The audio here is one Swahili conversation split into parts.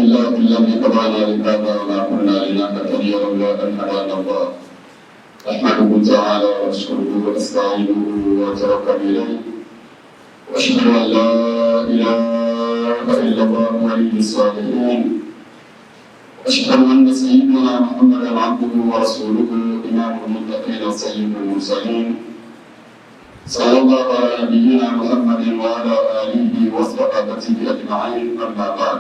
لله الذي هدانا لهذا وما كنا لنهتدي لولا أن هدانا الله. أحمده تعالى وأشكره وأستعينه وأتوكل إليه، وأشهد أن لا إله إلا الله ولي الصالحين، وأشهد أن سيدنا محمدا عبده ورسوله إمام المتقين سيد المرسلين، صلى الله على نبينا محمد وعلى آله وصحبه أجمعين. أما بعد،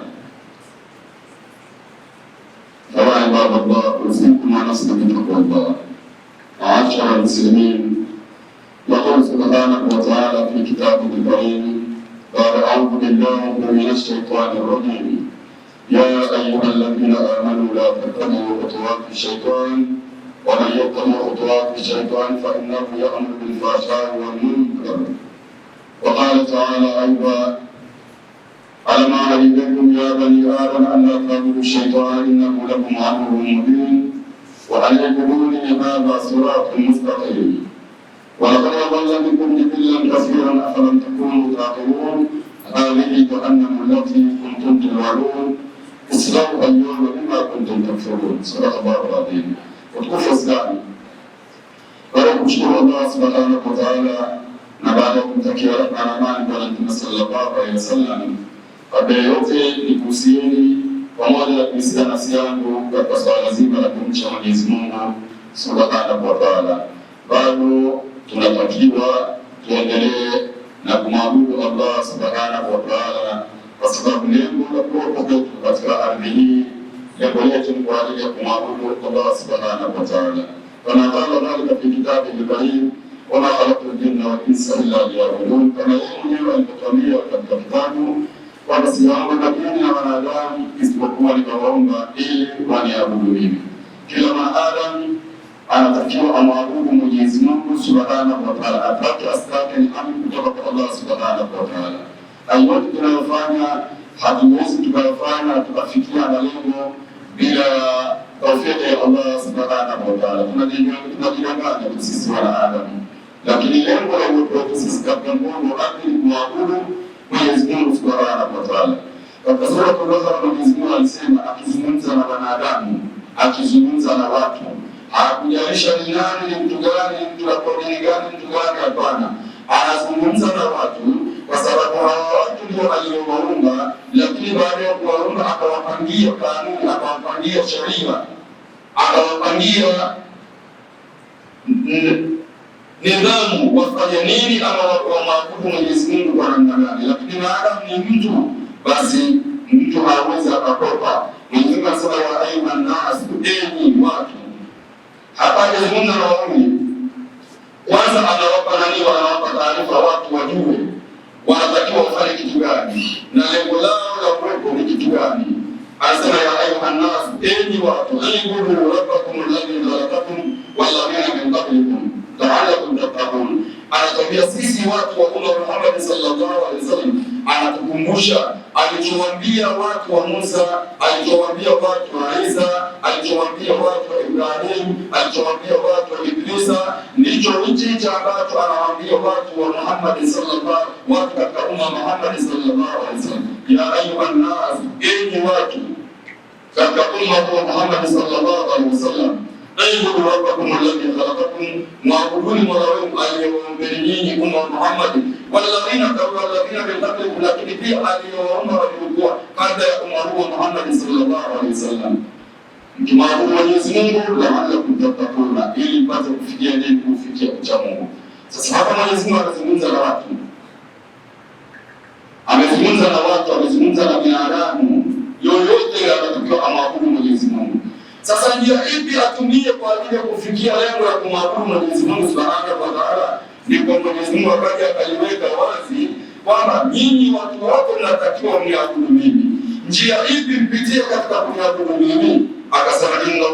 فيا عباد الله، أوصيكم ونفسي بتقوى الله. معاشر المسلمين، يقول سبحانه وتعالى في كتابه الكريم بعد أعوذ بالله من الشيطان الرجيم: يا أيها الذين آمنوا لا تتبعوا خطوات الشيطان ومن يتبع خطوات الشيطان فإنه يأمر بالفحشاء والمنكر. وقال تعالى أيضا: ألم أعهد إليكم يا بني آدم أن لا تعبدوا الشيطان إنه لكم عدو مبين وأن اعبدوني هذا صراط مستقيم. ولقد أضل منكم جبلا كثيرا أفلم تكونوا تعقلون. هذه جهنم التي كنتم توعدون اصلوها اليوم بما كنتم تكفرون. صدق الله العظيم. Utukufu sana baada ya kumshukuru Allah subhanahu wa ta'ala na baada ya kumtakia rehema na amani Bwana Mtume sallallahu alaihi wasallam, kabla ya yote ni kuhusieni pamoja na kuhusiana nafsi yangu katika swala zima la kumcha Mwenyezi Mungu subhanahu wa ta'ala. Bado tunatakiwa tuendelee na kumwabudu Allah subhanahu wa ta'ala, kwa sababu lengo la kuwepo kwetu katika ardhi hii, lengo letu ni kwa ajili ya kumwabudu Allah subhanahu wa ta'ala. Kama qala dhalika fi kitabihi al-karim, wama khalaqtul jinna wal insa illa liya'budun, kama yeye mwenyewe alivyotuambia katika kitabu kwamba sijaumba majini na wanadamu isipokuwa nikawaumba ili waniabudu mimi. Kila mwanadamu anatakiwa amwabudu Mwenyezi Mungu subhanahu wa ta'ala, apate asitake ni amri kutoka kwa Allah subhanahu wa ta'ala. Yote tunayofanya hatuwezi tukayafanya tukafikia malengo bila taufiki ya Allah subhanahu wa ta'ala. Tunajidanganya sisi wanadamu, lakini lengo la uwepo wetu sisi katika Mungu ni kumwabudu Mwenyezi Mungu subhanahu wa ta'ala. Katika sura ya Mwenyezi Mungu alisema, akizungumza na wanadamu, akizungumza na watu, hakujalisha ni nani, ni mtu gani, mtu wa dini gani, mtu gani, hapana. Anazungumza na watu kwa sababu hawa watu ndio aliowaumba, lakini baada ya kuwaumba akawapangia kanuni, akawapangia sheria, akawapangia nidhamu wafanye nini ama wamwabudu Mwenyezi Mungu kwa namna gani. Lakini maadamu ni mtu, basi mtu hawezi akakopa. Mwenyezi Mungu anasema ya ayuha nnas, enyi watu. Hapa hajazungumza na waumini. Kwanza anawapa nani? Wanawapa taarifa watu wajue wanatakiwa wafanye kitu gani na lengo lao la kuwepo ni kitu gani. Anasema ya ayuha nnas, enyi watu, ibudu rabbakum alladhi khalaqakum walladhina min qablikum la'allakum tattaqun. Anatuambia sisi watu wa umma Muhammad sallallahu alaihi wasallam, anatukumbusha alichowaambia watu wa Musa, alichowaambia watu wa Isa, alichowaambia watu wa Ibrahim, alichowaambia watu wa Idrisa, ndicho hichi ambacho anawaambia watu wa Muhammad sallallahu, watu katika umma Muhammad sallallahu alaihi wasallam. Ya ayuha nnas, enyi watu katika umma wa Muhammad sallallahu alaihi wasallam, ibudu rabbakum alladhi khalaqakum, mwabuduni Mola wenu aliyewaumba nyinyi umma wa Muhammad, walladhina min qablikum, lakini pia aliyewaumba waliokuwa kabla ya umma huu Muhammad sallallahu alaihi wasallam. Mkimwabudu Mwenyezi Mungu la'allakum tattaquna, ili mpate kufikia nini? Kufikia ucha Mungu. Sasa hapa Mwenyezi Mungu anazungumza na watu, amezungumza na watu, amezungumza na binadamu yoyote anatakiwa amwabudu Mwenyezi Mungu. Sasa njia ipi atumie kwa ajili ya kufikia lengo la kumwabudu Mwenyezi Mungu subhanahu wa ta'ala? Ndipo Mwenyezi Mungu akaja akaliweka wazi kwamba nyinyi watu wote mnatakiwa mniabudu mimi. Njia ipi mpitie katika kuniabudu mimi? Akasema inna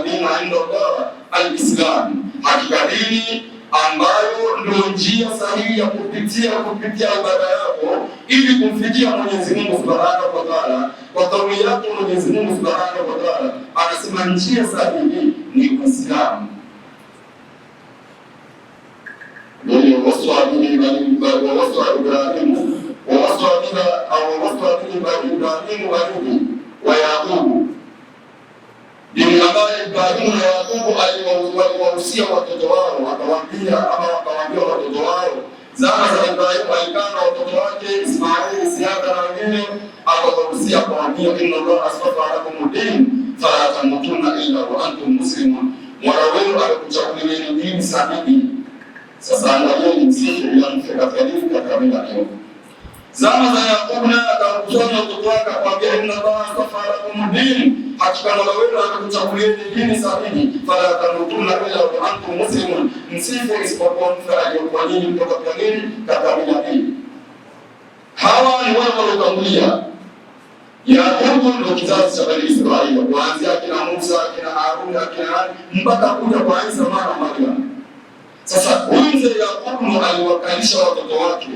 dina inda Allah al-Islam, hakika dini ambayo ndio njia sahihi ya kupitia ibada yako ili kumfikia Mwenyezi Mungu subhanahu wa ta'ala. Kwa kauli yake Mwenyezi Mungu subhanahu wa ta'ala anasema njia sahihi ni Uislamu. Ndio waswa Ibrahim wa waswa Ibrahim wa wa Yakubu, dini ambayo Ibrahimu na Yakubu aliwahusia watoto wao, akawaambia watoto wao. Zama za Ibrahimu alikaa na watoto wake Ismaili, Isihaka na wengine, akawahusia akawaambia, inna Allaha astafa lakum din fala tamutunna illa wa antum muslimun, Mola wenu amekuchagulieni dini sahihi. Sasa angalieni msife bila mfe katika dini, katika mila hiyo. Zama za Yakubu naye akawakusanya watoto wake akamwambia, inna Allaha astafa lakum din, hakika Mola wenu amekuchagulieni dini sahihi, fala tamutunna illa wa antum muslimun, msife isipokuwa mfe aliyokuwa nyinyi kutoka kwa nini, katika mila hii. Hawa ni wale waliotangulia. Yakubu ndio kizazi cha Bani Israeli, kuanzia akina Musa, akina Harun, akina nani mpaka kuja kwa Isa mwana wa Maryam. Sasa huyu mzee Yakubu aliwakalisha watoto wake,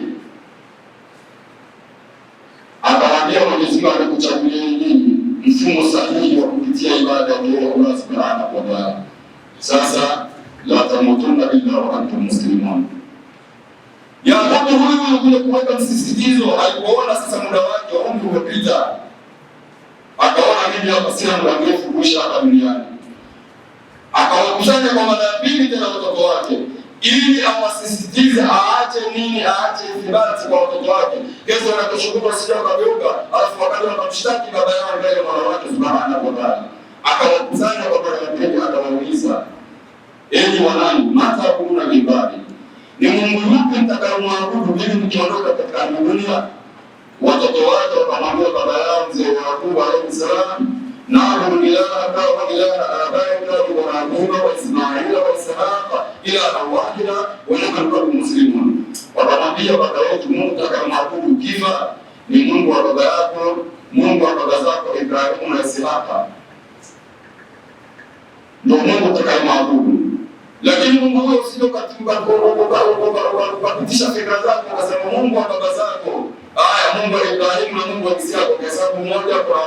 akawaambia, Mwenyezi Mungu amekuchagulia nyinyi mfumo sahihi wa kupitia ibada ya Allah Subhanahu wa Ta'ala. Sasa la tamutunna illa wa antum muslimun. Yakubu huyu kuja kuweka msisitizo, alipoona sasa muda wake wa umri umepita, akaona mimi hapa sina muda mrefu kuishi hapa duniani, akawakusanya kwa mara ya pili tena watoto wake ili awasisitize aache nini, aache ithibati kwa watoto wake. Kesho wanaposhukuru sija wakageuka, alafu wakati wakamshtaki baba yao mbele Mola wake Subhanahu wa Ta'ala. Akawakusanya kwa mara ya pili, akawauliza, enyi wanangu, mataabuduna ibadi, ni Mungu yupi mtakayemwabudu ili mkiondoka katika dunia? Watoto wake wakamwambia baba yao mzee Yakubu alayhi salam, na'budu ilahaka wa ilaha abaika Ibrahima wa Ismaila wa Ishaqa ilahan wahida wa nahnu lahu muslimun. Wakamwambia baba yetu, Mungu tutakayemwabudu kifa ni Mungu wa baba yako, Mungu wa baba zako Ibrahimu na Ishaqa, ndio Mungu tutakayemwabudu. Lakini Mungu huyo usije ukapitisha fikra zako ukasema Mungu wa baba zako, Mungu wa Ibrahimu na Mungu wa Isaka, kwa sababu mmoja kwa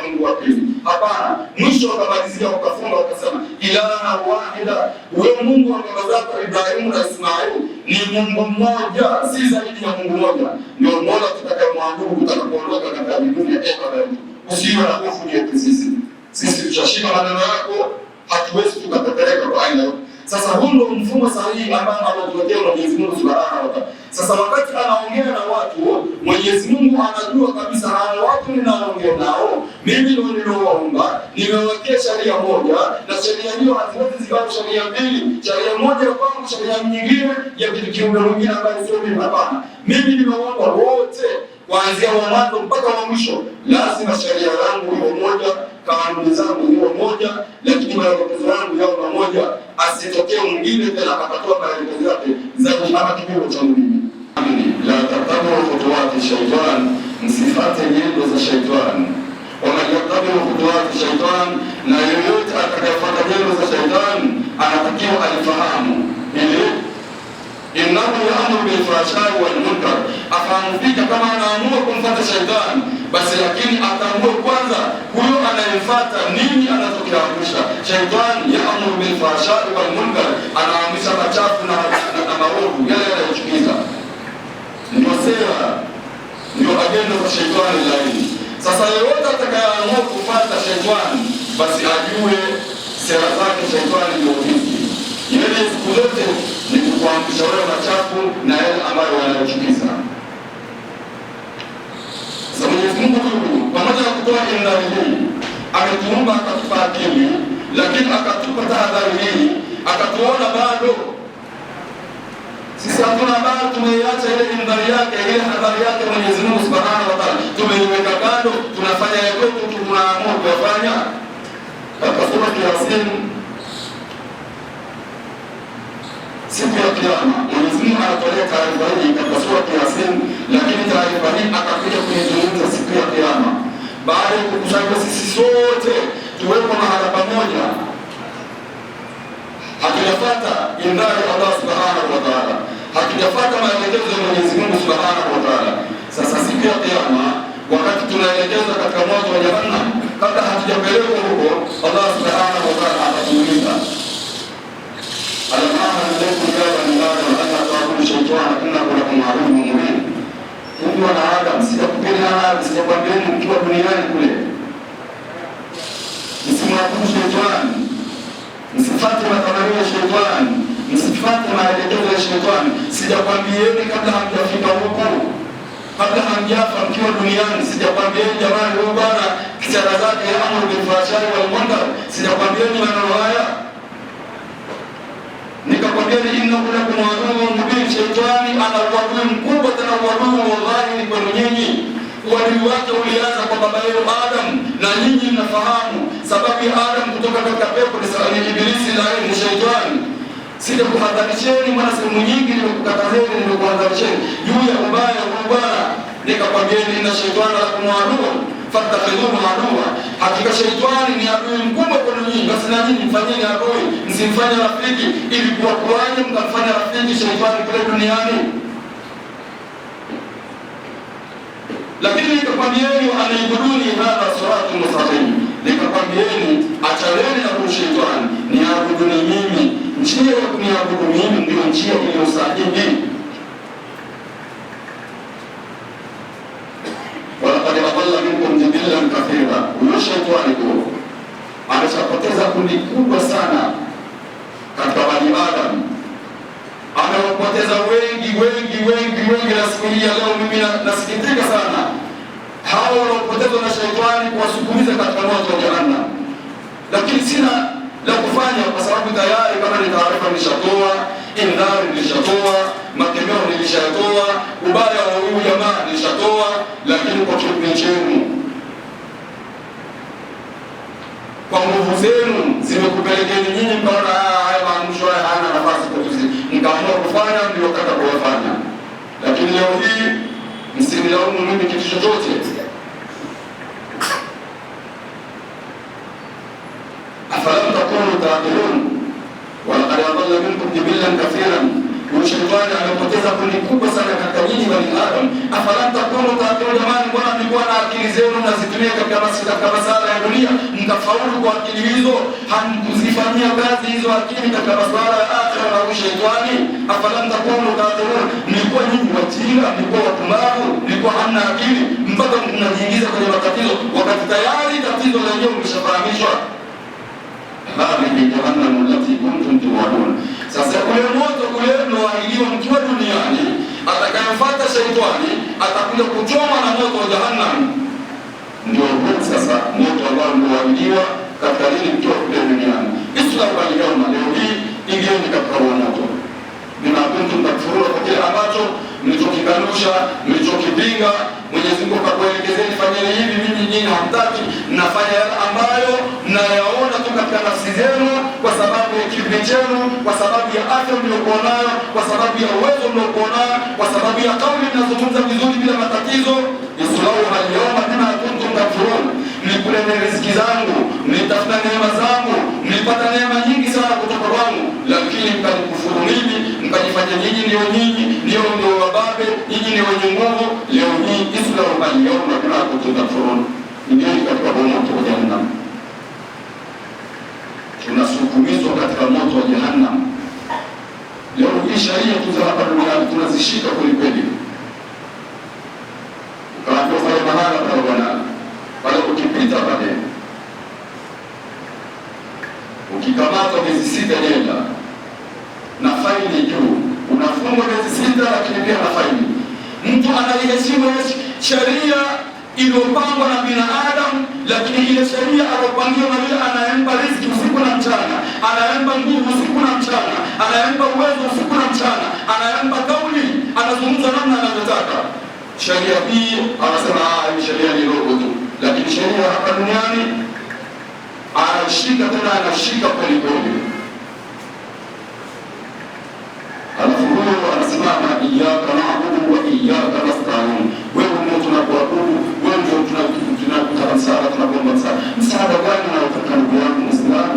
Mungu wa pili. Hapana, mwisho wakamalizia wakafunga wakasema ilaha wahida, wewe Mungu wa baba zako Ibrahimu na Ismaili ni Mungu mmoja, si zaidi ya Mungu mmoja, ndio Mola tutakayemwabudu tutakapoondoka katika dunia yetu. Usiwe na hofu yetu sisi tutashika maneno yako, hatuwezi tukapeleka kwa aina yote. Sasa huu ndio mfumo sahihi ambao anatuletea Mwenyezi Mungu Subhanahu wa Ta'ala. Sasa wakati anaongea na watu, Mwenyezi Mungu anajua kabisa hao watu ninaoongea nao mimi ndio niliowaumba, nimewekea sheria moja, na sheria hiyo haziwezi zikawa sheria mbili, sheria moja kwangu, sheria nyingine ya kiumbe mwingine ambaye sio mimi. Hapana, mimi nimewaumba wote kuanzia wa mwanzo mpaka wa mwisho, lazima sheria yangu iwe moja, kanuni zangu iwe moja, lakini maelekezo yangu yawe pamoja, asitokee mwingine tena akatoa maelekezo yake zaidi kama kipimo cha mimi. La tatabu khutuwati shaitan, msifate nyendo za shaitani. Waman yatabu khutuwati shaitan, na yeyote atakayefuata nyendo za shaitani anatakiwa alifahamu ili innahu ya'muru bil fahsha'i wal munkar, afahamika kama anaamua kumfuata shaitani, basi lakini atambue kwanza huyo anayemfuata nini anachokiamrisha. Shaitani ya'muru bil fahsha'i wal munkar, anaamrisha machafu na maovu, yale yanayochukiza. Ndio sera, ndio agenda za shaitani laini. Sasa yeyote atakayeamua kufuata shaitani, basi ajue sera zake shaitani ndio hizi. Yeye siku zote ni kukuamrisha wewe machafu na yale ambayo yanayochukiza. Sasa Mwenyezi Mungu huyu pamoja na kutoa indhari hii, ametuumba akatupa akili, lakini akatupa tahadhari hii, akatuona bado sisi hatuna bado, tumeiacha ile indhari yake, ile hadhari yake Mwenyezi Mungu Subhanahu wa Ta'ala, tumeiweka kando, tunafanya yetu tunaamua kuyafanya. Katika sura ya Yasin siku ya Kiyama, Mwenyezi Mungu anatolea taarifa hii katika sura ya Yasin, lakini taarifa hii akakuja kuizungumza siku ya Kiyama baada ya kukusanya sisi sote tuwepo mahala pamoja, hatujafuata indhari ya Allah Subhanahu wa Ta'ala, hatujafuata maelekezo ya Mwenyezi Mungu Subhanahu wa Ta'ala. Sasa siku ya Kiyama, wakati tunaelekezwa katika moto wa Jahannam, kabla hatujapelekwa huko, Allah Subhanahu wa Ta'ala atatuuliza, alam alaykum ya bani adam alla ta'budu shaytana innahu lakum aduwwun mubin. Mungu ana Adam, sijakupeni ahadi, sijakwambieni mkiwa duniani kule shaitani, msifuate maelekezo ya shaitani. Sijakwambieni kabla hamjafika huko, kabla hamjafa mkiwa duniani, sijakwambieni jamani, huyu bwana kisara zake amru bil fahsha'i wal munkar, sijakwambieni maneno haya? Nikakwambieni innahu lakum aduwwun mubin, shaitani ana uadui mkubwa, tena uadui wallahi ni kwenu nyinyi. Uadui wake ulianza kwa baba yenu Adam, na nyinyi mnafahamu sababu ya Adam kutoka katika pepo ni Ibilisi na ni shaitani. Sija kuhadharisheni mwana sehemu nyingi, nimekukatazeni, nimekuhadharisheni juu ya ubaya wa bwana. Nikakwambieni inna shaitana lakum aduwwun fattakhidhuhu aduwwa, hakika shaitani ni adui mkubwa kwenu nyinyi, basi na nyinyi mfanyeni adui, msimfanye rafiki. Ili kuwakuaje mkamfanya rafiki shaitani kule duniani? Lakini nikakwambieni wa anaibuduni hadha siratul mustaqim, nikakwambieni achaleni na shaitani, niabuduni mimi. Njia ya kuniabudu mimi ndio njia iliyo sahihi. Walaqad adalla minkum jibillan kathira, huyo shaitani huyo ameshapoteza kundi kubwa sana katika bani Adam, amewapoteza wengi. Na siku hii ya leo mimi nasikitika sana hao wanaopotezwa na shaitani kuwasukumiza katika moto wa Jahannam, lakini sina la kufanya kwa sababu tayari kama ni taarifa nilishatoa, indhari nilishatoa, makemeo nilishatoa, ubaya wa huyu jamaa nilishatoa, lakini kwa kipindi chenu, kwa nguvu zenu zimekupelekeni nyinyi mkaona haya maamsho haya hana nafasi kwa sisi, mkaamua kufanya ndio kata kuyafanya. Lakini leo hii msinilaumu mimi kitu chochote. Afalam takunu taqilun walaqad adalla minkum jibillan kathiran, huyu shaitani amepoteza kundi kubwa sana katika nyinyi bani Adam. Afalam takunu taqilun, jamani, mbona mlikuwa na akili zenu mnazitumia katika masala ya dunia mkafaulu kwa akili hizo, hamkuzifanyia kazi hizo akili katika masuala ya akhira na shaitani? Afalam takunu taqilun, mlikuwa nyinyi wajinga, mlikuwa wapumbavu, mlikuwa hamna akili mpaka mnajiingiza kwenye matatizo wakati tayari tatizo lenyewe mlishafahamishwa. Hadhihi jahannamu allati kuntum tu'adun. Sasa ule moto ule mlioahidiwa mkiwa duniani, atakayemfuata shaitani atakuja kuchoma na moto wa Jahannam. Ndio huu sasa moto ambao mlioahidiwa katika dini mkiwa kule duniani. Islamu al-yawma, leo hii ingieni katika huo moto. Bima kuntum takfuruna, kwa kile ambacho mlichokikanusha, mlichokipinga. Mwenyezi Mungu akakuelekezeni fanyeni hivi, mimi nyinyi hamtaki, mnafanya yale ambayo mnayaona tu katika nafsi zenu, kwa sababu ya kiburi chenu, kwa sababu ya afya mliokuwa nayo, kwa sababu ya uwezo mliokuwa nayo, kwa sababu ya kauli mnazungumza vizuri bila matatizo. Islauha al-yawma bima kuntum takfurun, mlikula riziki zangu, mlitafuta neema zangu, mlipata neema nyingi sana kutoka kwangu, lakini mkanikufuru mimi, mkajifanya nyinyi ndio wababe, nyinyi ni wenye nguvu. Leo hii islauha al-yawma bima kuntum takfurun, ndio katika moto wa Jahannam. Tunasukumizwa katika moto wa Jahannam. Leo hii sharia tu za hapa duniani tunazishika kweli kweli. Ukaambiwa pale mahala pale bwana, pale ukipita pale, ukikamatwa miezi 6 jela na faini juu, unafungwa miezi 6 lakini pia na faini. Mtu anaiheshimu sheria iliyopangwa na binadamu, lakini ile sheria aliyopangiwa na yule anayempa riziki usiku na mchana, anayempa nguvu usiku na mchana, anayempa uwezo usiku na mchana, anayempa kauli, anazungumza namna anavyotaka. Sheria hii anasema hii sheria ni roho tu, lakini sheria hapa duniani anashika, tena anashika kweli kweli. Alafu huyo anasimama iyyaka na'budu wa iyyaka nasta'in, wewe ndio tunakuabudu, wewe ndio tunakutaka msaada, tunakuomba msaada. Msaada gani unaotaka ndugu yangu Muislamu?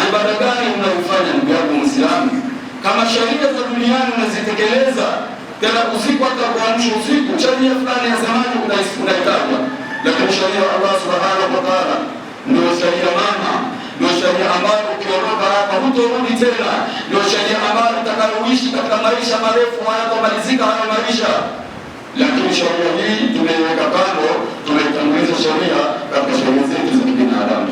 Ibada gani unaifanya ndugu yangu Muislamu? Kama sheria za duniani unazitekeleza, tena usiku hata kuamsha usiku, sheria fulani ya zamani unaitaja, lakini sheria ya Allah subhanahu wa ta'ala ndio sheria mama, ndio sheria ambayo ukiondoka hapa hutorudi tena, ndio sheria ambayo utakayoishi katika maisha marefu hayatomalizika hayo maisha. Lakini sheria hii tumeiweka kando, tunaitanguliza sheria katika sheria zetu za kibinadamu.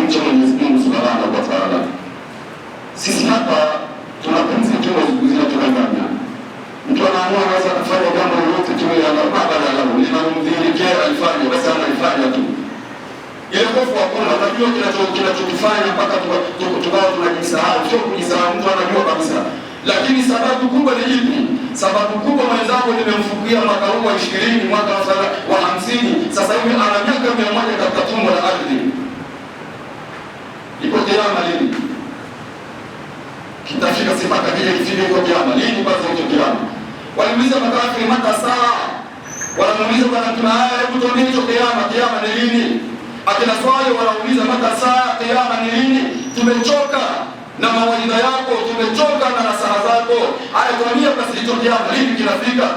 kumcha Mwenyezi Mungu Subhanahu wa Ta'ala. Sisi hapa tuna pumzi tu zinatokana. Mtu anaamua anaweza kufanya jambo lolote tu ya Allah linalomdhihirikia alifanya, basi analifanya tu. Ile hofu hakuna, unajua kinachokifanya mpaka tukao tunajisahau, sio kujisahau, mtu anajua kabisa. Lakini sababu kubwa ni ipi? Sababu kubwa mwenzangu nimemfukia mwaka huu wa 20, mwaka wa 50, sasa hivi ana miaka 100 katika tumbo la ardhi. Iko kiama lini? Kitafika sipaka kile kifike iko kiama lini? Basi iko kiama. Walimuuliza makafiri mata saa, wanamuuliza bwana Mtume, hebu tuambie hicho kiama ni lini? Akina swali wanauliza mata saa, kiama ni lini? Tumechoka na mawaidha yako, tumechoka na nasaha zako. Haya, tuambie basi hicho kiama lini kinafika?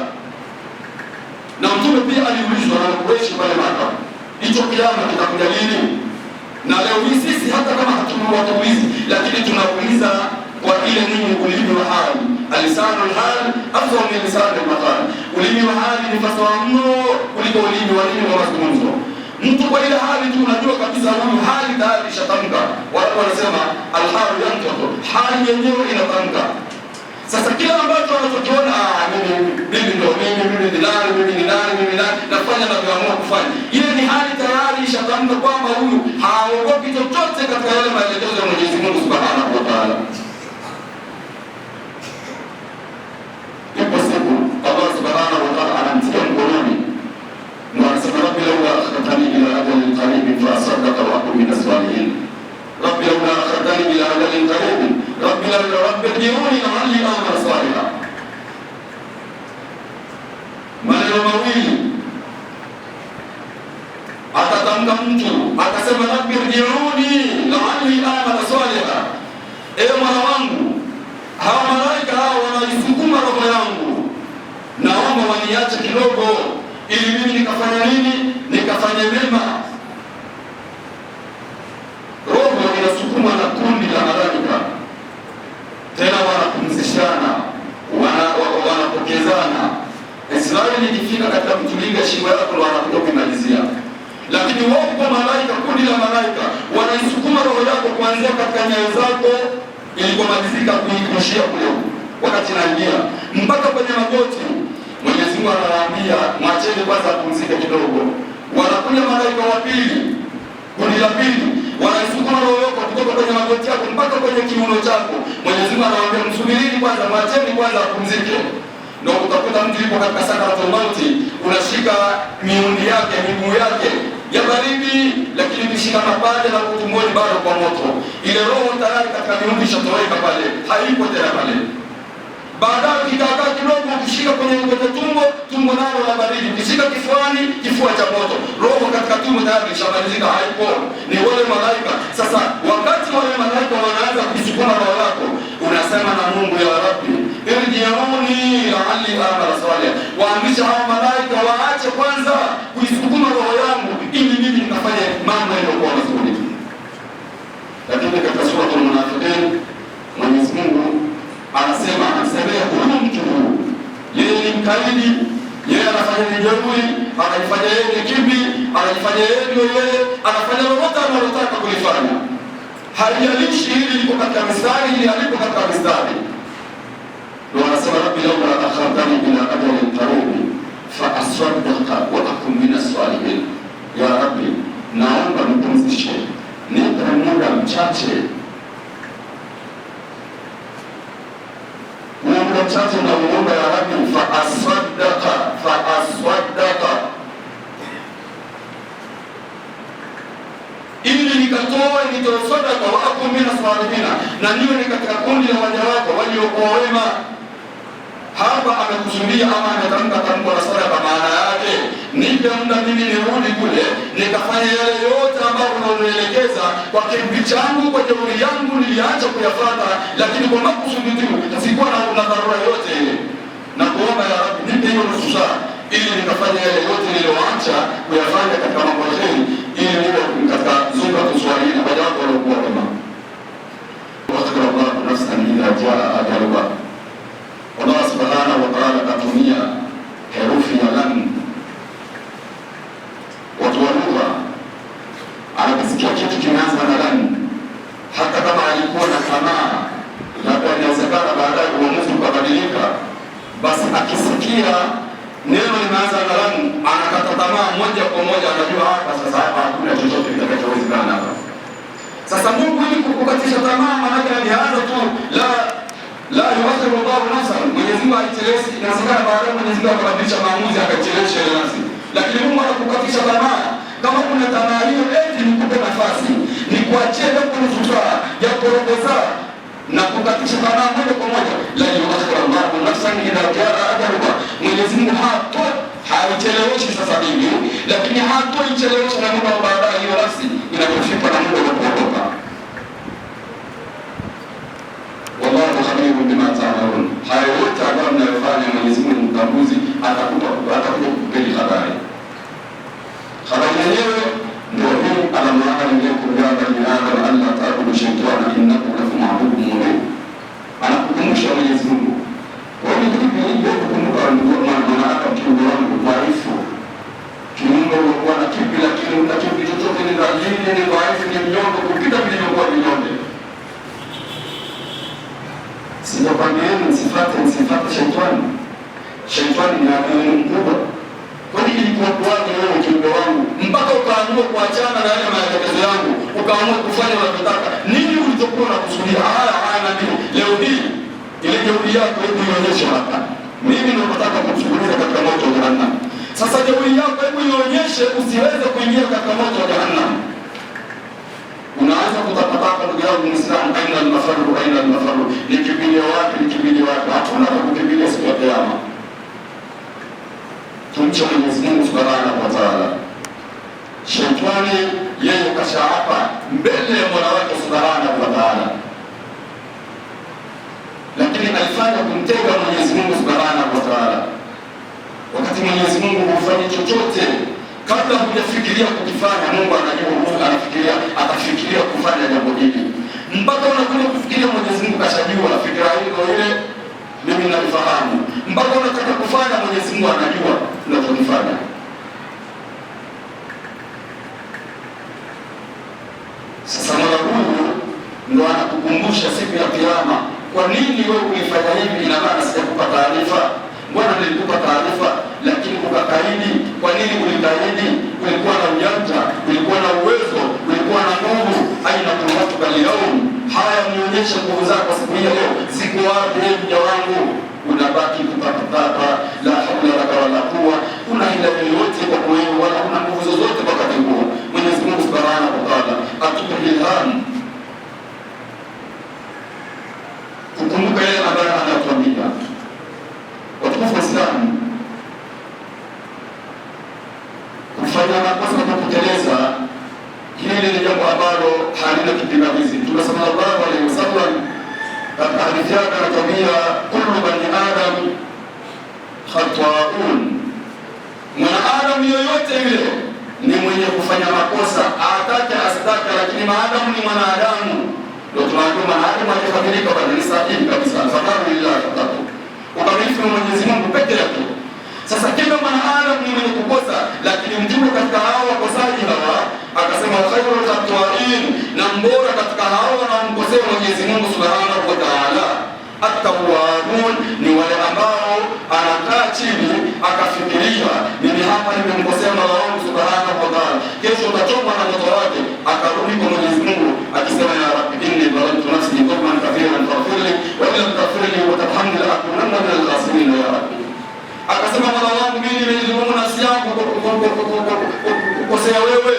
Na Mtume pia aliulizwa na Quraysh pale Maka, hicho kiama kitakuja lini? Na leo hii sisi hata kama hatuwatuulizi, lakini tunauliza kwa ile nini, ulimi wa hali. Alisanul hal afdal min lisanil maqal. Ulimi wa hali ni fasaha mno kuliko ulimi wa nini wa mazungumzo. Mtu kwa ile hali tu unajua kabisa huyu hali tayari ishatamka. Watu wanasema alhalu yantaku, hali yenyewe inatamka. Sasa kila ambacho wanachokiona mimi ndo mimi ni nani nafanya na kuamua kufanya, ile ni hali tayari ishatamka kwamba huyu haogopi chochote katika yale maelekezo ya Mwenyezi Mungu Subhanahu wa Ta'ala. Ipo siku Allah Subhanahu wa Ta'ala anamtia mkononi na anasema rabbi laula akhartani ila ajalin qaribin fa asaddaqa wa akun min as-salihin. Rabbi laula akhartani ila ajalin qaribin rabbi irji'uni la'alli a'mal salihan. Maneno mawili atatamka mtu, akasema rabbi irji'uni la'alli a'mal salihan. Ewe Mola wangu, hawa malaika hawa wanaisukuma roho yangu, naomba waniache kidogo ili mimi nikafanya nini? Nikafanye mema. Roho inasukumwa na kundi la malaika, tena wanapumzishana, wanapokezana. Israeli ikifika katika mtulinga shingo yako ndo wanakuja kumalizia. Lakini wapo malaika, kundi la malaika wanaisukuma roho yako kuanzia katika nyayo zako ilipomalizika kuikushia kule wakati naingia mpaka kwenye magoti. Mwenyezi Mungu anawaambia mwacheni kwanza apumzike kidogo. Wanakuja malaika wa pili, kundi la pili, wanaisukuma roho yako kutoka kwenye magoti yako mpaka kwenye kiuno chako. Mwenyezi Mungu anawaambia msubirini kwanza, mwacheni kwanza apumzike. Ndio utakuta mtu yuko katika sakaratul mauti, unashika miundi yake, miguu yake ya baridi, lakini ukishika mapaja na kutumboni bado kwa moto. Ile roho tayari katika miundi ishatoweka pale, haipo tena pale. Baadaye ukikaa kidogo, ukishika kwenye tumbo nalo la baridi, ukishika kifuani, kifua cha moto. Roho katika tumbo tayari ishamalizika, haipo. Ni wale malaika. Sasa wakati wale malaika wanaanza kusukuma roho yako, unasema na Mungu, ya Rabbi irji'uni la'alli a'mal salihan. Waamrisha hao malaika waache kwanza kuisukuma roho yangu ili mimi nikafanye mambo yaliyokuwa mazuri. Lakini katika sura Al-Munafiqun Mwenyezi Mungu anasemea huyu mtu huyu, yeye ni mkaidi, yeye anafanya ni jeuri, anajifanya yeye ni kibi, anajifanya yeye ndio yeye, anafanya lolote analotaka kulifanya. Haijalishi hili liko katika mistari, hili halipo katika mistari. Ndio anasema rabbi laula akhartani ila ajalin qaribin fa asaddaqa wa akun min as-salihin. Ya Rabbi, naomba nipumzishe, nipe muda mchache, muda mchache na uomba ya Rabbi, fa asaddaqa ili nitoe sadaka wa akun min as-salihin, na niwe ni katika kundi la waja wako waliokuwa wema. Hapa amekusudia ama ametamka tamko la sadaka, maana yake nipe muda mimi nirudi kule nikafanya yale yote ambayo unanielekeza kwa kiburi changu, kwa jeuri yangu niliacha kuyafuata, lakini kwa makusudi tu, sikuwa na dharura yote ile. Na kuomba ya Rabbi nipe hiyo nusu saa ili nikafanya yale yote niliyoacha kuyafanya katika mambo ya kheri, ili niwe katika zumba tuswahili na wale waliokuwa wema. Wakati Allah nafsan idha jaa ajaluha, Allah Subhanahu wa Ta'ala katumia herufi ya lam. Watu wa lugha anakisikia kitu kinaanza na lam tamaa, labda inawezekana baadaye uamuzi ukabadilika, basi akisikia neno limeanza na lam, anakata tamaa moja kwa moja, anajua hapa sasa, hapa hakuna chochote kitakachowezekana hapa. Sasa Mungu ili kukukatisha tamaa, maanake alianza tu la yuakhiru Allahu nafsan, Mwenyezi Mungu haichelewesi. Inawezekana baadaye Mwenyezi Mungu akabadilisha maamuzi akachelewesha ile nafsi, lakini Mungu anakukatisha tamaa. Kama kuna tamaa hiyo, eti nikupe nafasi, nikuachie hapo nifutwa ya kuongoza na kukatisha tamaa moja kwa moja. La yuakhiru Allahu nafsan idha jaa ajaluha, Mwenyezi Mungu haicheleweshi sasa hivi, lakini hatoichelewesha na muda wa baadaye hiyo nafsi inapofika na muda wa kuondoka. Wallahu khabirun bima ta'malun, hayo yote ambayo mnayofanya Mwenyezi Mungu mtambuzi, atakuja kukupeni habari. Habari yenyewe ndio hii, alamana ilaykum ya bani adam alla ta'budu shaytana innahu lakum aduwwun mubin. Anakukumbusha Mwenyezi Mungu kwa nini hivi kukumbuka ndugu maana kiungo wangu dhaifu, kiungo kwa na kipi, lakini utakipi chochote ni dhaifu, ni dhaifu, ni mnyonge kupita vilivyokuwa vinyonge. Sijakwambieni msifate shetani. Shetani ni adui mkubwa. Kwa nini ilikuwa kwaje wewe kiungo wangu mpaka ukaamua kuachana na yale maelekezo yangu, ukaamua kufanya unavyotaka? Nini ulichokuwa unakusudia? Haya na nini leo hii ile jeuri yako hebu ionyeshe hapa. Mimi nataka kukushughulikia katika moto wa Jahannam. Sasa jeuri yako hebu ionyeshe, usiweze kuingia katika moto wa Jahannam. Unaanza kutapatapa ndugu yangu Muislamu, aina al-mafaru, nikimbilia wapi? Hatuna pa kukimbilia siku ya Kiyama. Tumche Mwenyezi Mungu Subhanahu wa Ta'ala. Shetani yeye kashaapa mbele ya Mola wake Subhanahu wa Ta'ala, lakini alifanya kumtega Mwenyezi Mungu Subhanahu wa Ta'ala. Wakati Mwenyezi Mungu hufanya chochote kabla hujafikiria kukifanya, Mungu anajua Mungu anafikiria, atafikiria kufanya jambo hili. Mpaka unakuja kufikiria Mwenyezi Mungu kashajua fikra hiyo ile mimi nalifahamu. Mpaka unataka kufanya Mwenyezi Mungu anajua unachokifanya. Sasa Mola huyu ndo anakukumbusha siku ya Kiyama, kwa nini wewe ulifanya hivi? Ina maana sijakupa taarifa. Mbona nilikupa taarifa lakini ukakaidi? Kwa nini ulikaidi? Ulikuwa na ujanja, ulikuwa na uwezo, ulikuwa na nguvu. Aina kuwatuka leo, haya nionyeshe nguvu zako siku hiyo leo. Siku wapi mja wangu? Unabaki kupatapata, la hawla laka wala quwwa. Una hila yoyote kwa wewe wala una nguvu zozote wakati huo. Mwenyezi Mungu Subhanahu wa Ta'ala atupe ilhamu kukumbuka yale ambayo anatuambia. Watukufu Waislamu, kufanya makosa kwa kuteleza, hili ni jambo ambalo halina kipingamizi. Mtume sallallahu alaihi wasallam katika hadithi yake anatuambia, kullu bani adam khata'un, mwanadamu yoyote yule ni mwenye kufanya makosa, atake asitake, lakini maadamu ni mwanadamu, ndio tunaambiwa mwanadamu akikamilika bali ni sahihi kabisa. Sababu ila tatu ukamilifu wa Mwenyezi Mungu peke yake. Sasa kila mwanadamu ni mwenye kukosa, lakini Mtume katika hao wakosaji hawa akasema khairul khata'in, na mbora katika hao wanaomkosea Mwenyezi Mungu Subhanahu wa Ta'ala at-tawwabun, ni wale ambao anakaa chini akafikiria, mimi hapa nimemkosea Mola wangu Subhanahu wa Ta'ala, kesho utachomwa na moto wake, akarudi kwa Mwenyezi Mungu akisema, ya Rabbi inni zalamtu nafsi dhulman kathiran faghfir li wa in lam taghfir li wa tarhamni la akunanna min al-khasirin. Ya Rabbi, akasema Mola wangu mimi nimejidhulumu nafsi yangu kukosea wewe,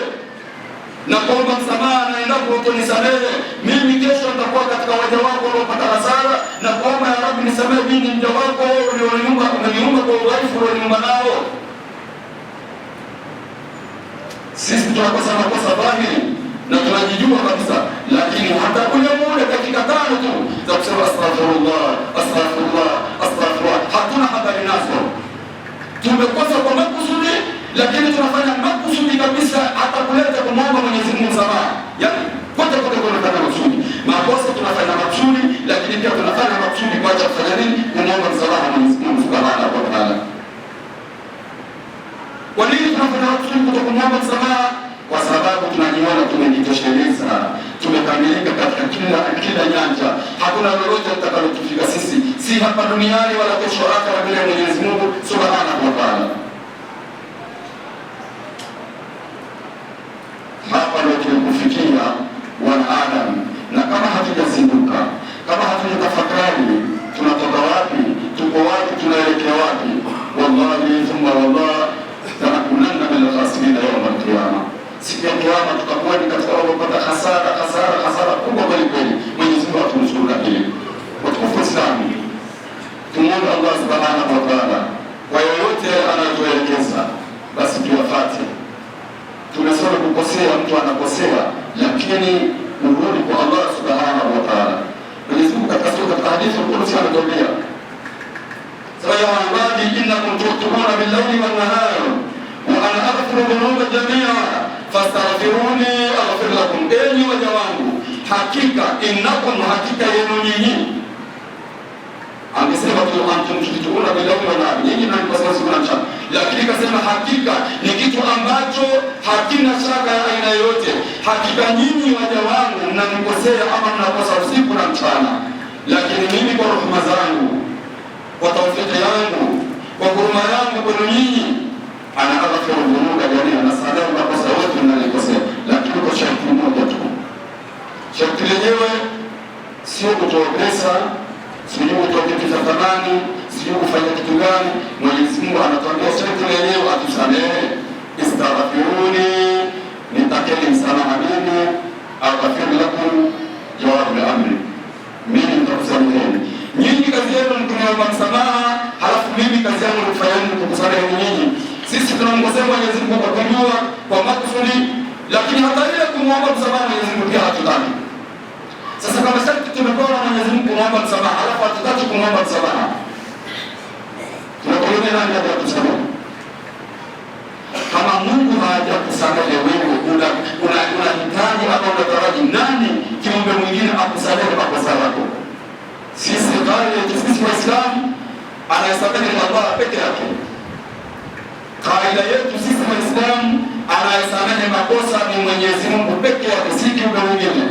na kuomba msamaha, na endapo utanisamehe mimi kesho nitakuwa katika waja wako waliopata hasara, na kuomba ya Rabbi nisamehe mimi mja wako ulioniumba kwa udhaifu ulioniumba nao. Sisi tunakosa makosa dhahiri na tunajijua kabisa, lakini hata kule muda dakika 5 tu za kusema astaghfirullah, astaghfirullah, astaghfirullah, hatuna habari nazo. Tumekosa kwa makusudi, lakini tunafanya makusudi kabisa, hata kuleta kumwomba Mwenyezi Mungu msamaha. Yaani kote tunafanya makusudi. Makosa tunafanya makusudi, lakini pia tunafanya makusudi kwa ajili ya kufanya nini? Kumwomba msamaha Mwenyezi Mungu Subhanahu wa Ta'ala. Kwa nini tunafanya makusudi kutokumwomba msamaha? Kwa sababu tunajiona tumejitosheleza, tumekamilika katika kila kushinda nyanja. Hakuna lolote litakalotufika sisi, si hapa duniani wala kesho akhera, bila Mwenyezi Mungu Subhanahu wa Ta'ala. Hapa ndio tulikufikia wanadamu, na kama hatujazinduka, kama hatujatafakari tunatoka wapi, tuko wapi, tunaelekea wapi, wallahi thumma wallahi lanakunanna min al-khasirin yawm al-qiyama. Siku ya Kiyama tutakuwa ni katika waliopata hasara kubwa kweli kweli. Mwenyezi Mungu atunusuru na hili. Watukufu Waislamu, tumuombe Allah Subhanahu wa Ta'ala kwa yoyote anayotuelekeza basi tuyafuate. Tumesema kukosea, mtu anakosea, lakini urudi kwa Allah Subhanahu wa Ta'ala. Mwenyezi Mungu katika hadithi al-Qudsi anatuambia, sema ya ibadi innakum tu'minuna bil-layli wan-nahari wa ana aghfiru dhunuba jami'a fastaghfiruni aghfir lakum. Enyi waja wangu, hakika innakum, hakika yenu nyinyi. Angesema tu antum tu'minuna bil-layli wan-nahari, nyinyi mnanikosea usiku na mchana, lakini kasema hakika ni kitu ambacho hakina shaka ya aina yoyote. Hakika nyinyi waja wangu mnanikosea ama mnakosa usiku na mchana, lakini mimi kwa rehema zangu, kwa tawfiki yangu, kwa huruma yangu kwenu nyinyi, ana aghfiru dhunuba jami'a, nasamehe makosa yote mnanikosea, lakini kwa sharti moja tu. Sharti lenyewe sio kutoa pesa, sio kutoa kitu cha thamani, sio kufanya kitu gani. Mwenyezi Mungu anatuambia sharti lenyewe atusamehe, istaghfiruni, nitakeni msamaha mimi, aghfir lakum, jawabu la amri, mimi nitakusameheni. Nyinyi kazi yenu ni kuniomba msamaha, halafu mimi kazi yangu ni kufanya kukusamehe nyinyi. Sisi tunamkosea Mwenyezi Mungu kwa kujua, kwa makusudi, lakini hata ile kumwomba msamaha Mwenyezi Mungu pia hatutaki. Sasa kama sharti tumepewa na Mwenyezi Mungu kumwomba msamaha, halafu hatutaki kumwomba msamaha, tunategemea nani atakusamehe? Kama Mungu hajakusamehe wewe, unahitaji ama unataraji nani kiumbe mwingine akusamehe makosa yako? Sisi Waislamu anayesamehe ni Allah peke yake. Kaida yetu sisi Waislamu, anayesamehe makosa ni Mwenyezi Mungu peke yake, si kiumbe mwingine.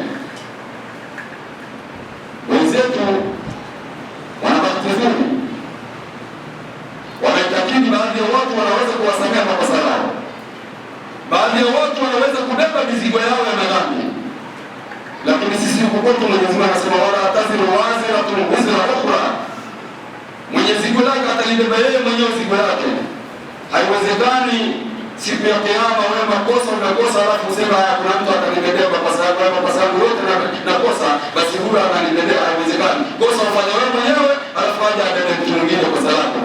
Wenzetu wana bahati nzuri, wanaitakidi baadhi ya watu wanaweza kuwasamehe makosa yao, baadhi ya watu wanaweza kubeba mizigo yao ya madhambi, lakini sisi huko kwetu Mwenyezi Mungu anasema wala taziru waziratun wizra ukhra, mwenye zigo lake atalibeba yeye mwenyewe zigo lake. Haiwezekani siku ya Kiyama wewe makosa unakosa alafu usema kuna mtu atanibebea makosa yangu yote na kosa, basi huyo ananibebea. Haiwezekani. Kosa ufanya wewe mwenyewe alafu aje abebe mtu mwingine kosa lako,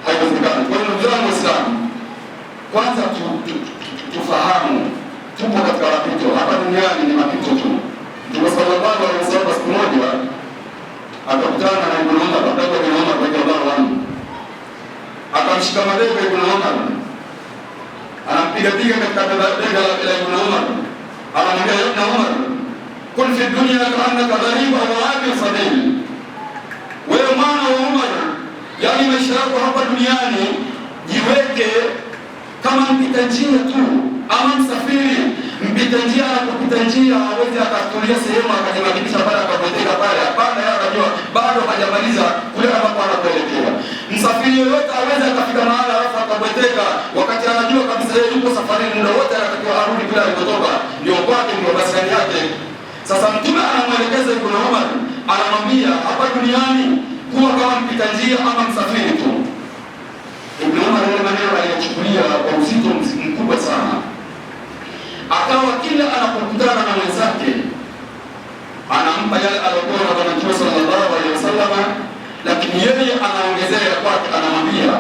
haiwezekani. Kwa hiyo ndugu zangu Waislamu, kwanza tufahamu tupo katika mapito hapa duniani, ni mapito tu. Mtume sallallahu alaihi wasallam siku moja akakutana na Ibn Umar, radhiallahu anhu, akamshika mabega Ibn Umar, anampiga katika bega la Ibn Umar, anamwambia ya Ibn Umar, kun fi dunya kaannaka gharib aw abir sabil. Wewe mwana wa Umar, yani maisha yako hapa duniani jiweke kama mpita njia tu ama msafiri. Mpita njia anapopita njia hawezi akatulia sehemu akajimakinisha pale akapoteka pale, hapana. Yeye anajua bado hajamaliza kule ambapo anapoelekea. Msafiri yoyote hawezi akafika mahali alafu akapoteka wakati anajua kabisa yeye yuko safarini, muda wote anatakiwa arudi kule alikotoka, ndio kwake, ndio maskani yake. Sasa Mtume anamwelekeza Ibn Umar, anamwambia hapa duniani kuwa kama mpita njia ama msafiri tu. Ibn Umar yale maneno aliyochukulia kwa uzito mkubwa sana, akawa kila anapokutana na mwenzake anampa yale aliyokuwa na Bwana Mtume sallallahu alaihi wasallam, lakini yeye anaongezea kwake, anamwambia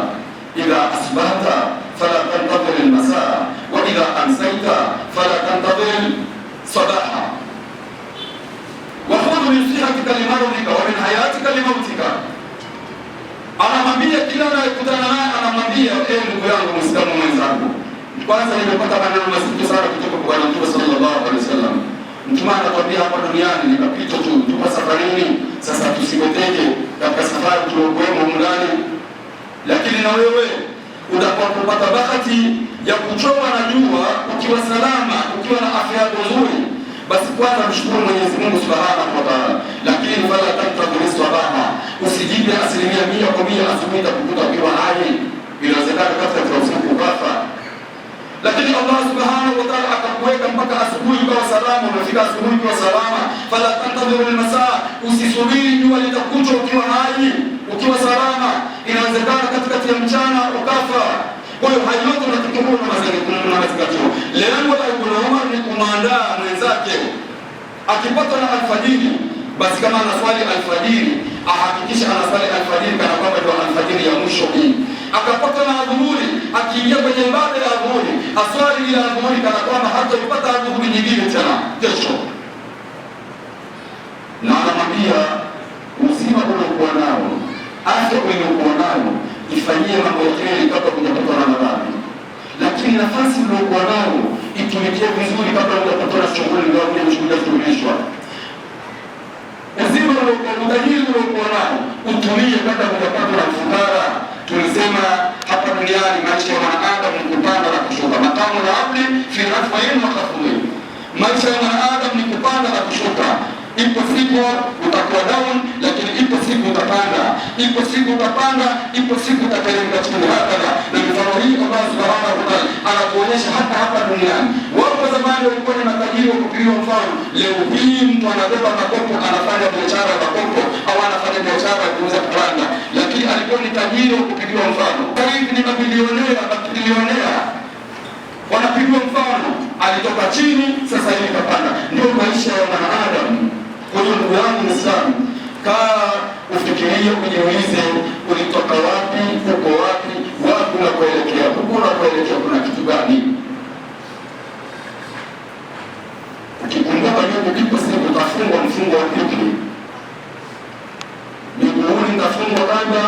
idha asbahta fala tantadhir almasaa wa idha amsayta fala tantadhir sabaha wa khudh min sihatika limaradika wa min hayatika limautika. Anamwambia kila anayekutana naye, anamwambia ndugu yangu Muislamu mwenzangu, kwanza nimepata maneno mazito sana kutoka kwa Bwana Mtume sallallahu alaihi wasallam. Mtume anatuambia hapa duniani ni mapito tu, tuko safarini. Sasa tusiweteke katika safari tuliokuwemo ndani, lakini na wewe unapopata bahati ya kuchoma na jua ukiwa salama, ukiwa na afya yako nzuri, basi kwanza mshukuru Mwenyezi Mungu Subhanahu wa Ta'ala. Lakini fala tantadhiru sabaha, usijipe 100% asubuhi itakukuta ukiwa hai, inawezekana katika usiku ukafa. Lakini Allah Subhanahu wa Ta'ala akakuweka mpaka asubuhi kwa salama, unafika asubuhi kwa salama. Fala tantadhiru al-masaa, usisubiri jua litakuja ukiwa hai, ukiwa salama, inawezekana katikati ya mchana ukafa. Kwa hiyo hayo yote tunatakiwa na mazingatio. Lengo la Ibn Umar ni kumwandaa mwenzake akipata na alfajiri, basi kama anaswali alfajiri ahakikisha anaswali alfajiri kana kwamba ndio alfajiri ya mwisho hii. Akapata na adhuhuri, akiingia kwenye ibada ya adhuhuri aswali ile adhuhuri kana kwamba hataipata adhuhuri nyingine tena kesho. Na anamwambia uzima uliokuwa nao, afya uliokuwa nayo, ifanyie mambo ya kheri kabla hujapatwa na madhambi. Lakini nafasi uliokuwa nayo itumikie vizuri kabla hujapatwa na shughuli ndio kushughulishwa. Uzima uliokuwa, utajiri uliokuwa nao utumie kabla hujapatwa na fukara. Tulisema hapa duniani maisha ya mwanadamu ni kupanda na kushuka. Matamu na abdi fi rafain wa khafdin. Maisha ya mwanadamu ni kupanda na kushuka. Ipo siku utakuwa down, lakini ipo siku utapanda. Ipo siku utapanda, ipo siku utateremka chini. Hakika na mfano hii Allah Subhanahu wa Ta'ala anatuonyesha hapa duniani. Wapo zamani walikuwa ni matajiri wa kupigiwa mfano. Leo hii mtu anabeba makopo, anafanya biashara ya makopo au anafanya biashara ya kuuza karanga, lakini alikuwa ni tajiri wa kupigiwa mfano. Hivi ni mabilionea, mabilionea wanapigiwa mfano. Alitoka chini, sasa hivi kapanda. Ndio maisha ya mwanadamu. Kwa hiyo ndugu yangu Muislamu, kaa ufikirie, ujiulize ulitoka wapi, uko wapi, wapi unakoelekea. Huko unakoelekea kuna kitu gani? Ukikumbuka nyuma kipo siku utafungwa mfungo wa dhikri. Miguuni utafungwa kamba,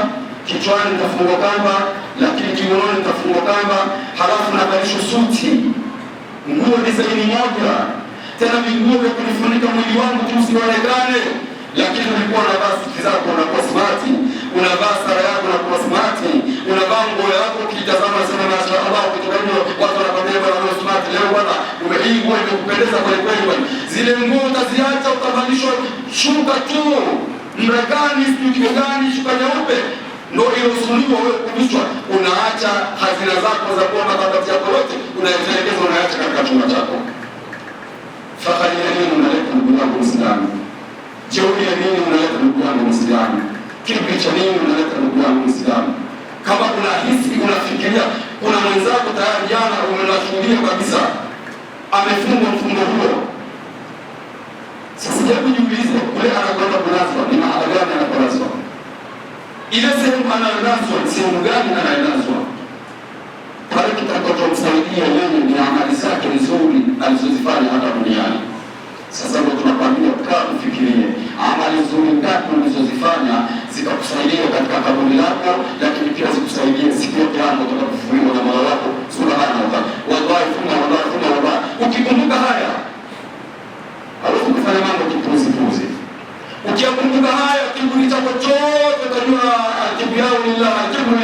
kichwani utafungwa kamba, lakini kiunoni utafungwa kamba, halafu unavalishwa suti, nguo design moja. Tena vinguo vya kunifunika mwili wangu tu usionekane, lakini ulikuwa unavaa suti zako unakuwa smart, unavaa sara yako unakuwa smart, unavaa nguo yako ukitazama sema mashaallah, kutoka nje watu wanakwambia bwana wewe smart leo bwana, hii nguo imekupendeza kweli kweli bwana. Zile nguo utaziacha, utavalishwa shuka tu mrekani, sijui gani, shuka nyeupe ndio ilosuniwa wewe kuvishwa. Unaacha hazina zako za kuomba kabati yako yote unaelekeza, unaacha katika chumba chako. Fahari ya nini unaleta ndugu yangu Muislamu? Jeuri ya nini unaleta ndugu yangu Muislamu? Kiburi cha nini unaleta ndugu yangu Muislamu? Kama unahisi, unafikiria kuna mwenzako tayari jana umemshuhudia kabisa amefungwa mfungo huo, sasa hebu jiulize, kule anakwenda kulazwa ni mahala gani anakolazwa? Ile sehemu analazwa ni sehemu gani analazwa? Pale kitakachomsaidia yeye ni amali zake nzuri alizozifanya hapa duniani. Sasa ndio tunakwambia kaa ufikirie amali nzuri ngapi ulizozifanya zikakusaidia katika kaburi lako, lakini pia zikusaidie siku ya kiyama utakapofufuliwa na Mola wako Subhanahu wa Ta'ala. Wallahi thumma ukikumbuka haya halafu kufanya mambo kipuzi. Ukikumbuka haya, kiburi chako chote utajua kibri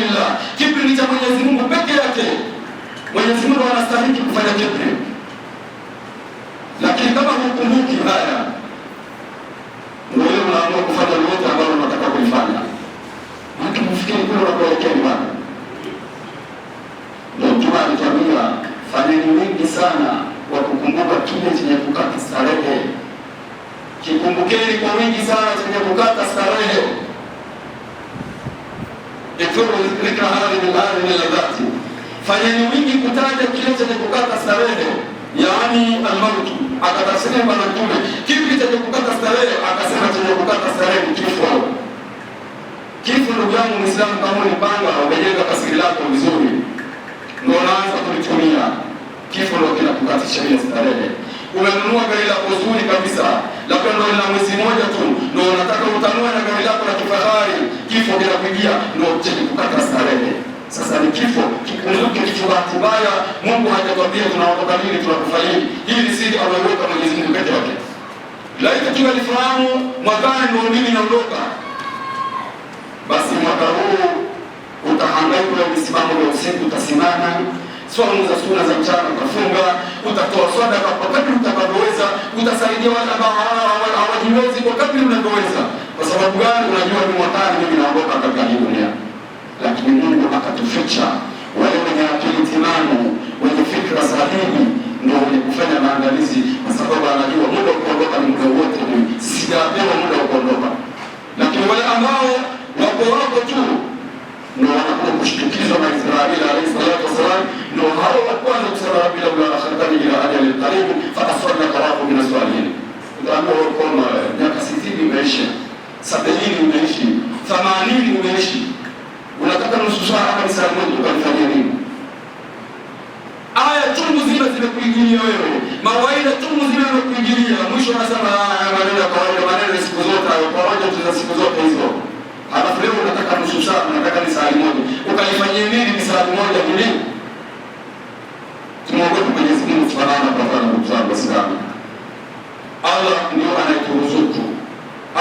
lillah. Kibri ni cha Mwenyezi Mungu peke yake. Mwenyezi Mungu anastahili kufanya kibri. Lakini kama hukumbuki haya, wewe unaamua kufanya lolote ambalo unataka kulifanya. Hata ufikiri kule unakoelekea ni wapi? Ndio Mtume alituambia fanyeni wingi sana wa kukumbuka kile chenye kukata starehe. Kikumbukeni kwa wingi sana chenye kukata starehe. Dhikra hadhihi ladhati, fanyeni wingi kutaja kile chenye kukata starehe, yaani almautu. Akatafsiri Bwana Mtume kipi chenye kukata starehe? Akasema chenye kukata starehe ni kifo. Kifo ndugu yangu Muislamu, kama unipanga umejenga kasiri lako vizuri, ndio unaanza kulitumia. Kifo ndio kinakukatisha ile starehe. Umenunua gari lako zuri kabisa, labda ndio ina mwezi mmoja tu, ndio unataka utanue na gari lako la kifahari, kifo kinakuingia, ndio chenye kukata starehe. Sasa ni kifo, kikumbuke kifo. Bahati mbaya Mungu hajatuambia tunaondoka lini, tunakufa lini. Hili siri ameweka Mwenyezi Mungu peke yake. Laiti tungalifahamu mwakani ndio mimi naondoka, basi mwaka huu utahangaika na misimamo ya usiku, utasimama swala za sunna za mchana utafunga, utatoa sadaka kwa kadri utakavyoweza, utasaidia wale ambao hawajiwezi kwa kadri unavyoweza. Kwa sababu gani? Unajua ni mwakani mimi naondoka katika hii dunia. Lakini Mungu akatuficha wale wenye akili timamu, wenye fikra sahihi, ndio wenye kufanya maandalizi, kwa sababu anajua muda wa kuondoka ni muda wote, sijapewa muda wa kuondoka. Lakini wale ambao wako tu ndio wanakuwa kushtukizwa na Israeli alayhi salatu wasalam, ndio hao wa kwanza kusema rabbi laula akhartani ila ajalin qarib fa asaddaka wa akun min as-salihin. Ndio kama miaka 60 imeisha, 70 imeishi, 80 imeishi, unataka nusu saa ama saa moja ukafanya nini? Aya chungu zima zimekuingilia wewe, mawaida chungu zima zimekuingilia, mwisho unasema maneno ya kawaida, maneno ya siku zote hayo, pamoja tu za siku zote hizo. Halafu leo unataka nusu saa, unataka ni saa moja, ukalifanyia nini ni saa moja hili? Tunaogopa Mwenyezi Mungu Subhanahu wa Ta'ala. Ndugu zangu Waislamu, Allah ndio anayeturuzuku,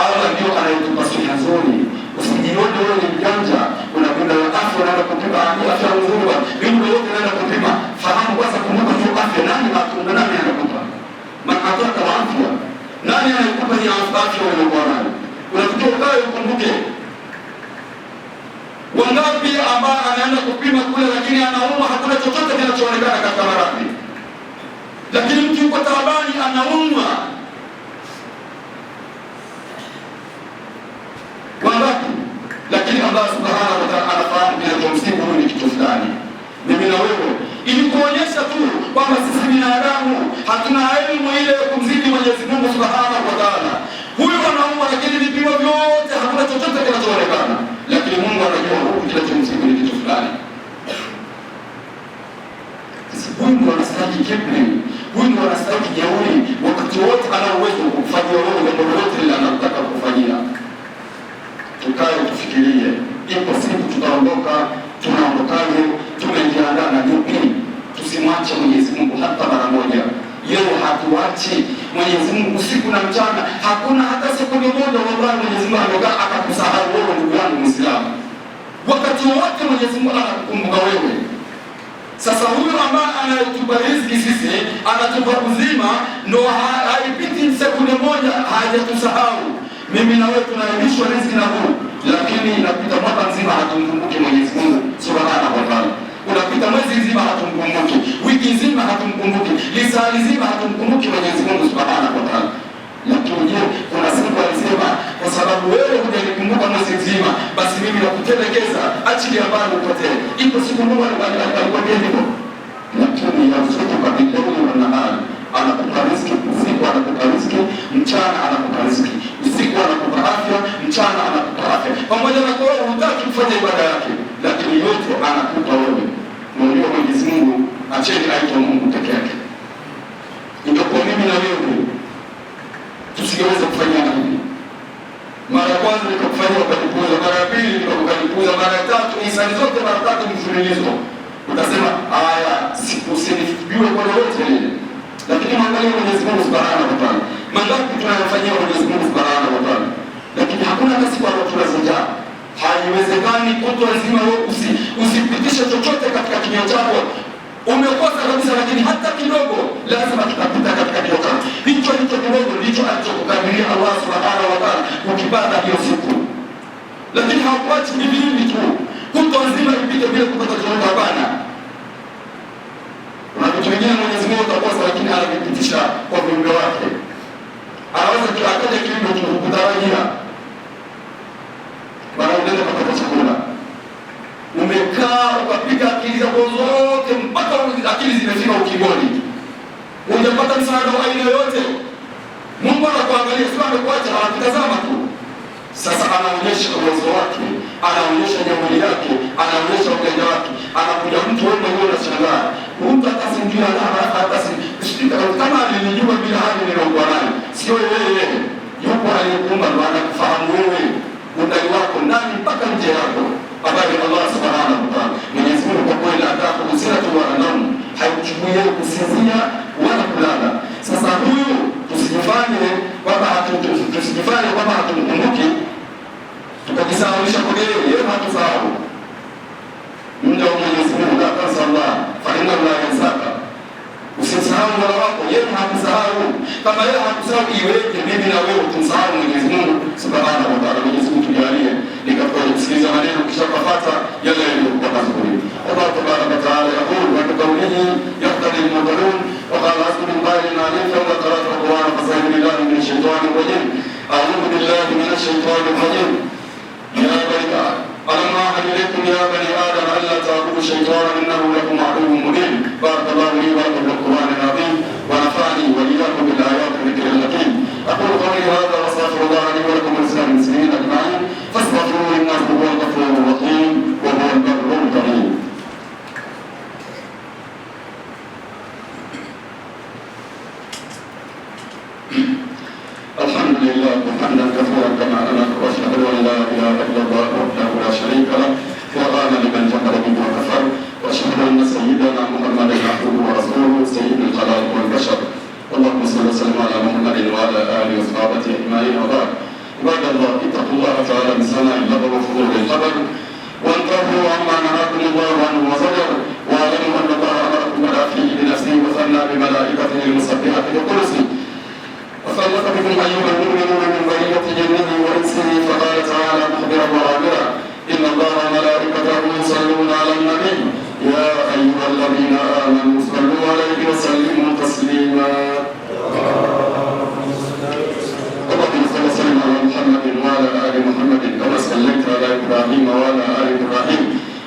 Allah ndio anayetupa siha nzuri. Usijione wewe ni mjanja, unakwenda afya unaenda kupima afya nzuri, mimi yote naenda kupima. Fahamu kwanza, kumbuka hiyo afya nani anakupa, nani anakupa? Ataka afya, nani anakupa hiyo afya uliyokuwa nayo? Unatakiwa ukae ukumbuke. Wangapi ambao anaenda kupima kule lakini anaumwa, hakuna chochote kinachoonekana katika maradhi, lakini mtu yuko taabani anaumwa. Wangapi? Lakini Allah Subhanahu wa Ta'ala anafahamu kinachomsibu huyu ni kitu fulani. Mimi na wewe, ili kuonyesha tu kwamba sisi binadamu hatuna elimu ile ya kumzidi Mwenyezi Mungu Subhanahu wa Ta'ala. Huyu anaumwa lakini vipimo vyote hakuna chochote kinachoonekana, lakini Mungu anajua huyu kinachomsibu ni kitu fulani. Sisi huyu anastahili kibri, huyu anastahili jeuri, wakati wote ana uwezo wa kufanyia wewe jambo lolote lile anataka kufanyia. Tukae tufikirie, ipo siku tutaondoka. Tunaondokaje? Tumejiandaa na jupi? Tusimwache Mwenyezi Mungu hata mara moja. Yeye hatuachi Mwenyezi Mungu siku na mchana. Hakuna hata sekunde moja wallahi Mwenyezi Mungu anakaa akakusahau wewe, ndugu yangu Muislamu. Wakati wote Mwenyezi Mungu anakukumbuka wewe. Sasa huyu ambaye anatupa riziki sisi, anatupa uzima, ndo haipiti sekunde moja hajatusahau. Mimi na wewe tunaelishwa riziki na Mungu, lakini inapita mwaka mzima hatumkumbuki Mwenyezi Mungu Subhanahu wa Ta'ala. Unapita mwezi mzima hatumkumbuki, wiki nzima hatumkumbuki, lisaa nzima hatumkumbuki Mwenyezi Mungu Subhanahu wa Ta'ala. Lakini je, kuna siku alisema kwa sababu wewe hujanikumbuka mwezi mzima, basi mimi nakutelekeza, achilia mbali upotee. Ipo siku Mungu alikwambia hivyo. Lakini yarzuku biduni wa nahari, anakupa riziki usiku, anakupa riziki mchana, anakupa riziki usiku, anakupa afya mchana, anakupa afya. Pamoja na kwa wewe hutaki kufanya ibada yake, lakini yote anakupa wewe. Ndio Mwenyezi Mungu, acheni aitwe Mungu peke yake. Ingekuwa mimi na wewe tusingeweza kufanya hivi. Mara ya kwanza nikakufanyia ukanipuuza, mara ya pili nikakukanipuuza, mara ya tatu, hisani zote mara tatu mfululizo. Utasema haya usinifikiwe kwa lolote lile. Lakini mwangalie Mwenyezi Mungu Subhanahu wa Ta'ala. Mangapi tunayofanyia Mwenyezi Mungu Subhanahu wa Ta'ala, lakini hakuna hata siku ambayo tunazojaa. Haiwezekani kutwa nzima wewe usipitishe chochote katika kinywa chako. Umekosa kabisa, lakini hata kidogo lazima kitapita katika kinywa chako. Hicho kidogo ndicho alichokukadiria Allah Subhanahu wa Ta'ala ukipata hiyo siku. Lakini hakuachi hivi hivi tu kutwa nzima ipite bila kupata chochote. Hapana. Kuna vitu vingine Mwenyezi Mungu atakosa, lakini anavipitisha kwa viumbe wake. Anaweza akaja kiumbe kukutarajia, bwana unaenda kupata chakula, umekaa ukapika akili zako zote mpaka akili zimefika ukingoni, hujapata msaada wa aina yoyote. Mungu anakuangalia, sio amekuacha, anakutazama tu. Sasa anaonyesha uwezo wake, anaonyesha jamii yake, anaonyesha ujanja wake. Anakuja mtu wewe mwenyewe unashangaa, mtu atasimjua kama alinijua bila hali niliokuwa nayo. Sio yeye, yupo aliyekuumba, ndo anakufahamu wewe, undani wako ndani mpaka nje yako. Habari Allah Subhanahu wa Ta'ala. Mwenyezi Mungu kwa kweli atakuhusia tu wanadamu, haichukui yeye kusinzia wala kulala. Sasa huyu tusijifanye kwamba hatumkumbuki, tukajisahaulisha kwa yeye hatusahau. Mja wa Mwenyezi Mungu la tansa Allah fa inna Allah yansaka. Usimsahau Mola wako, yeye hakusahau. Kama yeye hakusahau, iweje mimi na wewe tumsahau Mwenyezi Mungu Subhanahu wa Ta'ala? Mwenyezi Mungu tujalie ni katika kusikiliza maneno kisha kufuata yale yaliyokuwa mazuri. Allah Tabaraka wa Ta'ala yaqulu wa biqawlihi yaqtadi al-mudallun wa qala asbu al-qailin alayhi fa qara'tu al-Qur'ana fasayyidu billahi min ash-shaytani ar-rajim. A'udhu billahi min ash-shaytani ar-rajim. Ya bani ألم أعهد إليكم يا بني آدم ألا تعبدوا الشيطان إنه لكم عدو مبين. بارك الله لي ولكم بالقرآن العظيم ونفعني وإياكم بالآيات والذكر الحكيم. أقول قولي هذا وأستغفر الله لي ولكم ولسائر المسلمين أجمعين فاستغفروه إنه هو الغفور الرحيم وهو البر الكريم. الحمد لله حمدا كثيرا كما امر واشهد ان لا اله الا الله وحده لا شريك له وقال لمن جحد به وكفر واشهد ان سيدنا محمدا عبده ورسوله سيد الخلائق والبشر. اللهم صل وسلم على محمد وعلى اله وصحبه اجمعين وبعد. عباد الله اتقوا الله تعالى بسماع اللغو وفضول الخبر وانتهوا عما نهاكم الله عنه وزجر واعلموا ان الله امركم بالعفو بنفسه وثنى بملائكته المسبحه بقدسه وفرق بكم أيها المؤمنون من بقية جنه وإنسه فقال تعالى مخبرا وآمرا إن الله وملائكته يصلون على النبي يا أيها الذين آمنوا صلوا عليه وسلموا تسليما. اللهم صل وسلم على محمد وعلى آل محمد كما صليت على إبراهيم وعلى آل إبراهيم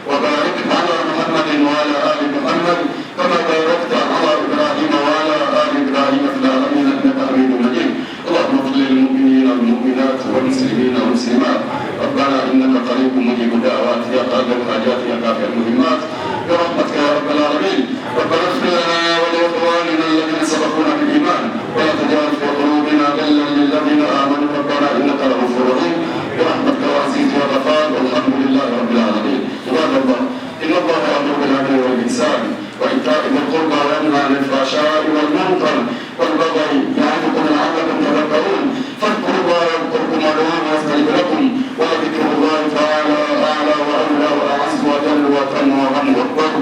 وبارك على محمد وعلى آل محمد كما باركت على إبراهيم وعلى آل إبراهيم في العالمين إنك حميد مجيد. اللهم اغفر للمؤمنين والمؤمنات والمسلمين والمسلمات. ربنا إنك قريب مجيب الدعوات يا قاضي الحاجات يا كافي المهمات برحمتك يا رب العالمين. ربنا اغفر لنا ولإخواننا الذين سبقونا بالإيمان ولا تجعل في قلوبنا غلا للذين آمنوا ربنا إنك رؤوف رحيم برحمتك يا عزيز يا غفار والحمد لله رب العالمين. عباد الله إن الله يأمر بالعدل والإحسان وإيتاء ذي القربى وينهى عن الفحشاء والمنكر والبغي يعظكم لعلكم تذكرون. فاذكروا الله يذكركم وادعوه يستجب لكم ولذكر الله تعالى أعلى وأولى وأعز وأجل وأتم وأهم وأكبر.